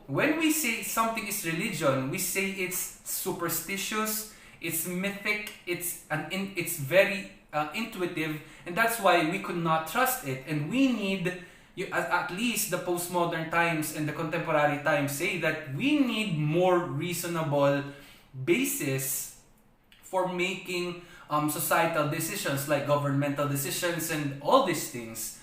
when we say something is religion, we say it's superstitious, it's mythic, it's very intuitive, and that's why we could not trust it. And we need, at least the postmodern times and the contemporary times say that we need more reasonable basis for making societal decisions like governmental decisions and all these things.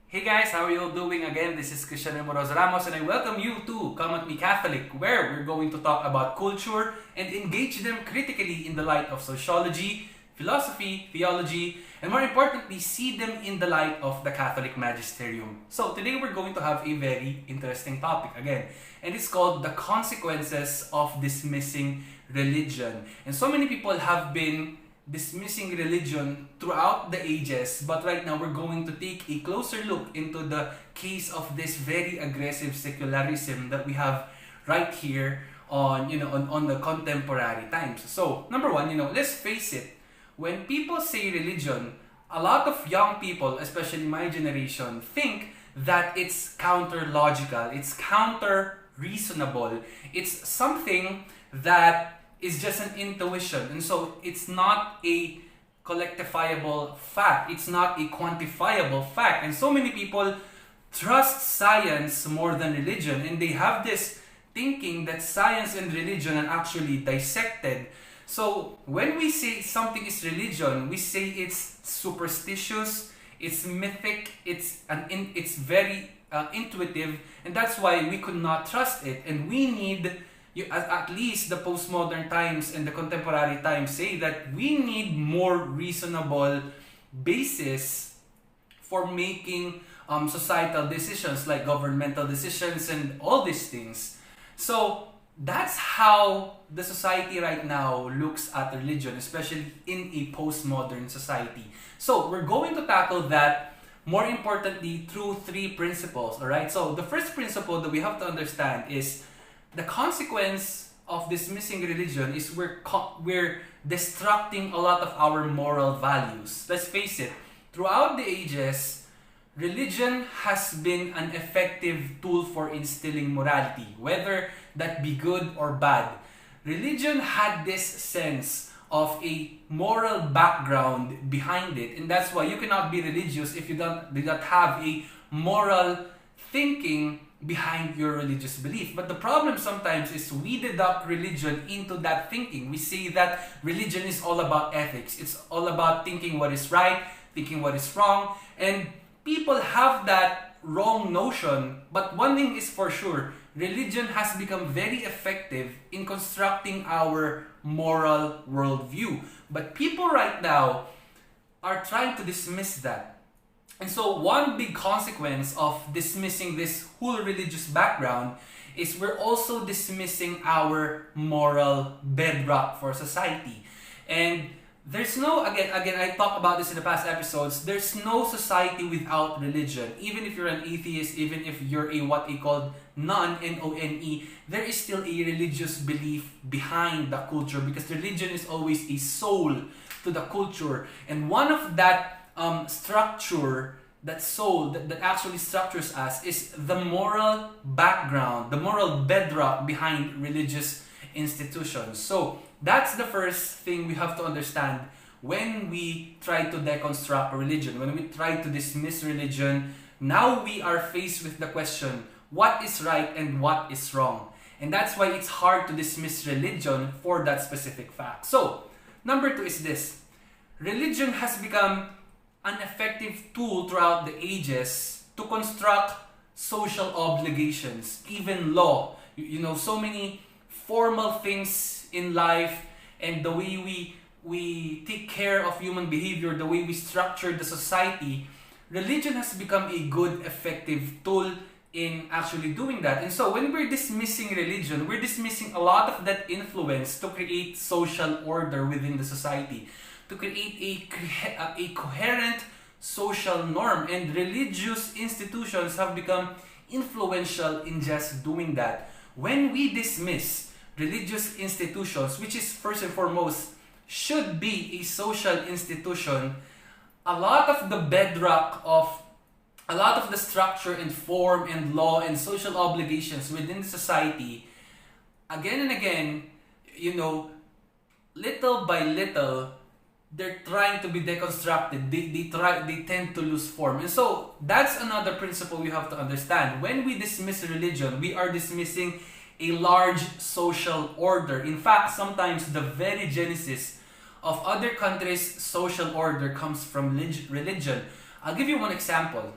Hey guys, how are you all doing? Again, this is Christian Ramos and I welcome you to Come At Me Catholic, where we're going to talk about culture and engage them critically in the light of sociology, philosophy, theology, and more importantly, see them in the light of the Catholic Magisterium. So today we're going to have a very interesting topic again, and it's called the consequences of dismissing religion. And so many people have been dismissing religion throughout the ages, but right now we're going to take a closer look into the case of this very aggressive secularism that we have right here on the contemporary times. So number one, let's face it, when people say religion, a lot of young people, especially my generation, think that it's counter-logical, it's counter-reasonable, it's something that is just an intuition, and so it's not a collectivifiable fact, it's not a quantifiable fact. And so many people trust science more than religion, and they have this thinking that science and religion are actually dissected. So when we say something is religion, we say it's superstitious, it's mythic, it's very intuitive, and that's why we could not trust it. And we need, at least the postmodern times and the contemporary times say that we need more reasonable basis for making societal decisions like governmental decisions and all these things. So that's how the society right now looks at religion, especially in a postmodern society. So we're going to tackle that more importantly through three principles, all right? So the first principle that we have to understand is the consequence of dismissing religion is we're destructing a lot of our moral values. Let's face it, throughout the ages, religion has been an effective tool for instilling morality, whether that be good or bad. Religion had this sense of a moral background behind it, and that's why you cannot be religious if you do not have a moral thinking behind your religious belief. But the problem sometimes is we deduct religion into that thinking. We say that religion is all about ethics. It's all about thinking what is right, thinking what is wrong. And people have that wrong notion. But one thing is for sure, religion has become very effective in constructing our moral worldview. But people right now are trying to dismiss that. And so one big consequence of dismissing this whole religious background is we're also dismissing our moral bedrock for society. And there's no, again, I talked about this in the past episodes, there's no society without religion. Even if you're an atheist, even if you're a what they call non, N-O-N-E, there is still a religious belief behind the culture, because religion is always a soul to the culture. And one of that structure, that soul that actually structures us, is the moral background, the moral bedrock behind religious institutions. So that's the first thing we have to understand when we try to deconstruct religion, when we try to dismiss religion. Now we are faced with the question, what is right and what is wrong? And that's why it's hard to dismiss religion for that specific fact. So number two is this: religion has become an effective tool throughout the ages to construct social obligations, even law. So many formal things in life, and the way we take care of human behavior, the way we structure the society, religion has become a good, effective tool in actually doing that. And so when we're dismissing religion, we're dismissing a lot of that influence to create social order within the society, to create a coherent social norm. And religious institutions have become influential in just doing that. When we dismiss religious institutions, which is first and foremost should be a social institution, a lot of the bedrock of a lot of the structure and form and law and social obligations within the society, again and again, little by little, they're trying to be deconstructed. They tend to lose form. And so that's another principle we have to understand. When we dismiss religion, we are dismissing a large social order. In fact, sometimes the very genesis of other countries' social order comes from religion. I'll give you one example.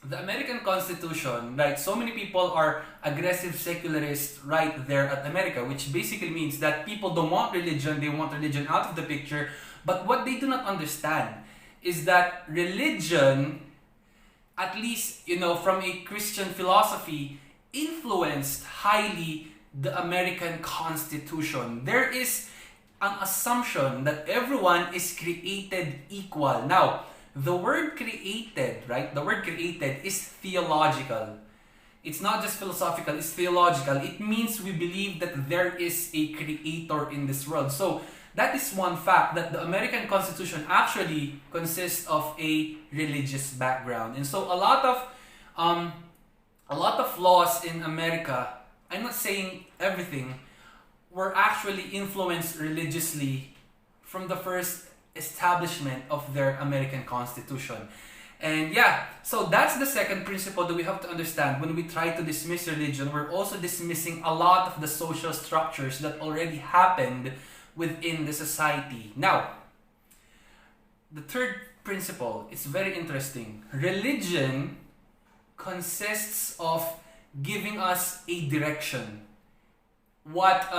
The American Constitution, right? So many people are aggressive secularists right there at America, which basically means that people don't want religion, they want religion out of the picture. But what they do not understand is that religion, at least, from a Christian philosophy, influenced highly the American Constitution. There is an assumption that everyone is created equal. Now, the word created, right? The word created is theological. It's not just philosophical, it's theological. It means we believe that there is a creator in this world. So that is one fact, that the American Constitution actually consists of a religious background. And so a lot of laws in America, I'm not saying everything, were actually influenced religiously from the first establishment of their American Constitution. And yeah, so that's the second principle that we have to understand. When we try to dismiss religion, we're also dismissing a lot of the social structures that already happened within the society. Now, the third principle is very interesting. Religion consists of giving us a direction. What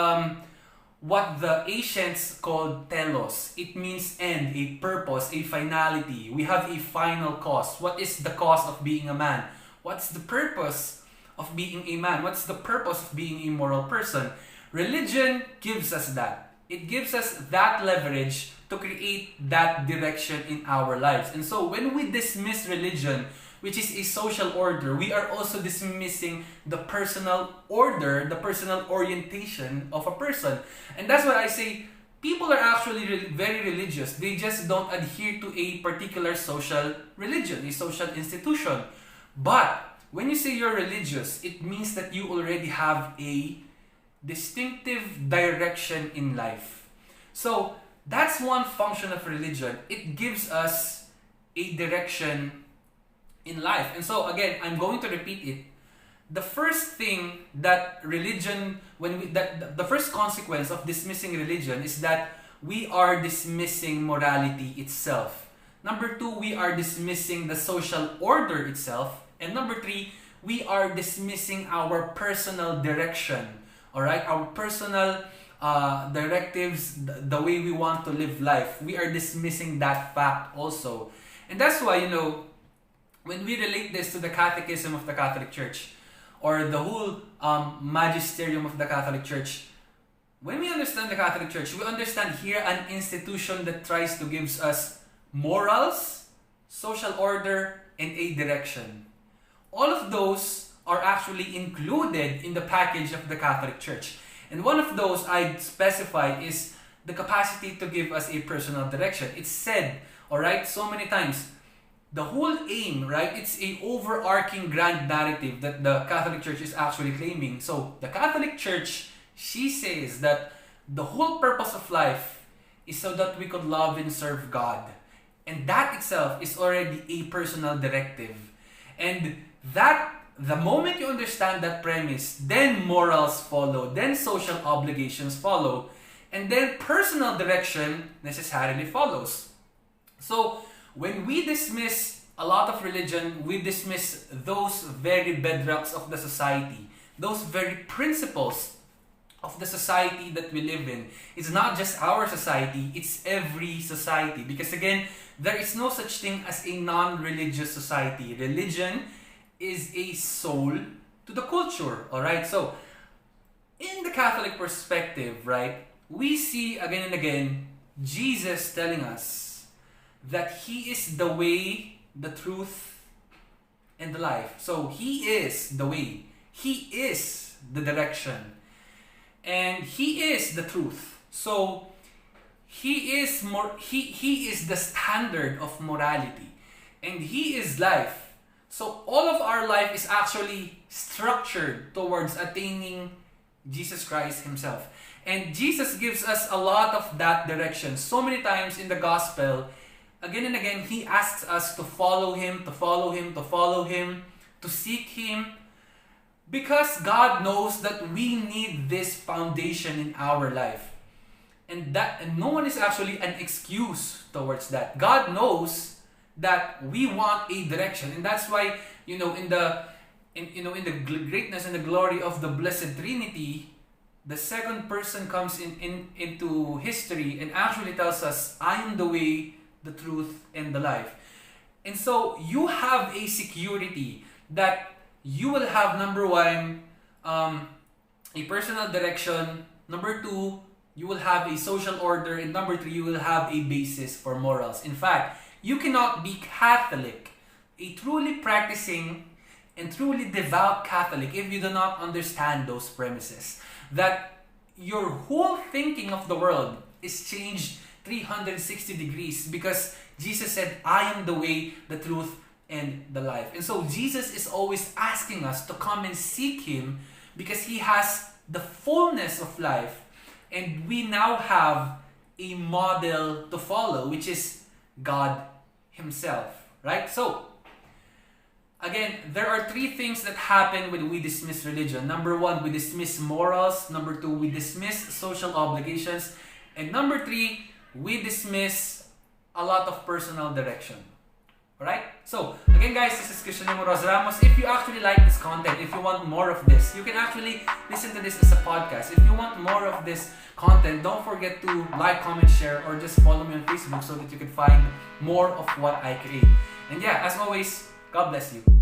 the ancients called telos. It means end, a purpose, a finality. We have a final cause. What is the cause of being a man? What's the purpose of being a man? What's the purpose of being a moral person? Religion gives us that. It gives us that leverage to create that direction in our lives. And so when we dismiss religion, which is a social order, we are also dismissing the personal order, the personal orientation of a person. And that's why I say people are actually very religious. They just don't adhere to a particular social religion, a social institution. But when you say you're religious, it means that you already have a distinctive direction in life. So that's one function of religion. It gives us a direction in life. And so again, I'm going to repeat it. The first thing that religion, the first consequence of dismissing religion is that we are dismissing morality itself. Number two, we are dismissing the social order itself. And number three, we are dismissing our personal direction. Alright, our personal directives, the way we want to live life. We are dismissing that fact also. And that's why, when we relate this to the Catechism of the Catholic Church, or the whole magisterium of the Catholic Church, when we understand the Catholic Church, we understand here an institution that tries to give us morals, social order, and a direction. All of those are actually included in the package of the Catholic Church. And one of those I'd specify is the capacity to give us a personal direction. It's said, alright, so many times, the whole aim, right? It's a overarching grand narrative that the Catholic Church is actually claiming. So the Catholic Church, she says that the whole purpose of life is so that we could love and serve God. And that itself is already a personal directive. And that, the moment you understand that premise, then morals follow, then social obligations follow, and then personal direction necessarily follows. So when we dismiss a lot of religion, we dismiss those very bedrocks of the society, those very principles of the society that we live in. It's not just our society, it's every society. Because again, there is no such thing as a non-religious society. Religion is a soul to the culture, alright? So, in the Catholic perspective, right, we see again and again Jesus telling us that He is the way, the truth, and the life. So He is the way. He is the direction. and He is the truth. So He is He is the standard of morality, and He is life. So all of our life is actually structured towards attaining Jesus Christ Himself. And Jesus gives us a lot of that direction. So many times in the gospel, again and again, He asks us to follow Him, to follow Him, to follow Him, to seek Him. Because God knows that we need this foundation in our life. And no one is actually an excuse towards that. God knows that we want a direction. And that's why, in the greatness and the glory of the Blessed Trinity, the second person comes into history and actually tells us, I am the way, the truth, and the life. And so you have a security that you will have, number one, a personal direction. Number two, you will have a social order. And number three, you will have a basis for morals. In fact, you cannot be Catholic, a truly practicing and truly devout Catholic, if you do not understand those premises. That your whole thinking of the world is changed 360 degrees because Jesus said, I am the way, the truth, and the life. And so Jesus is always asking us to come and seek Him because He has the fullness of life. And we now have a model to follow, which is God Himself. Right? So, again, there are three things that happen when we dismiss religion. Number one, we dismiss morals. Number two, we dismiss social obligations. And number three, we dismiss a lot of personal direction. Alright? So, again guys, this is Christian Ramos. If you actually like this content, if you want more of this, you can actually listen to this as a podcast. If you want more of this content, don't forget to like, comment, share, or just follow me on Facebook so that you can find more of what I create. And yeah, as always, God bless you.